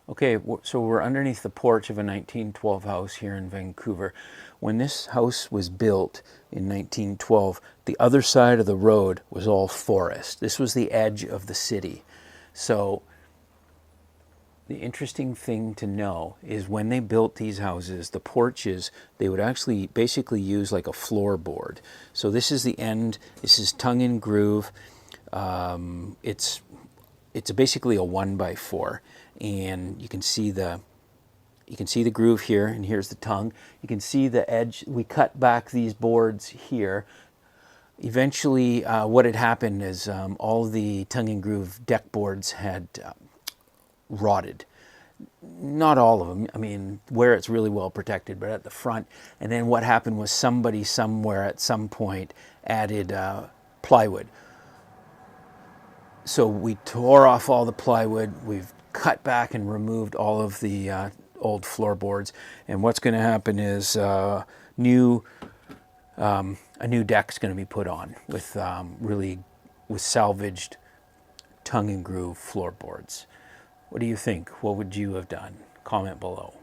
Okay, so we're underneath the porch of a 1912 house here in Vancouver. When this house was built in 1912, the other side of the road was all forest. This was the edge of the city. So the interesting thing to know is when they built these houses, the porches, they would actually basically use like a floorboard. So this is the end, this is tongue and groove. It's basically a 1x4, and you can see the groove here, and here's the tongue. You can see the edge. We cut back these boards here. Eventually, what had happened is all the tongue and groove deck boards had rotted. Not all of them, I mean, where it's really well protected, but at the front. And then what happened was somebody somewhere at some point added plywood. So we tore off all the plywood, we've cut back and removed all of the old floorboards, and what's going to happen is a new deck's going to be put on with with salvaged tongue and groove floorboards. What do you think? What would you have done? Comment below.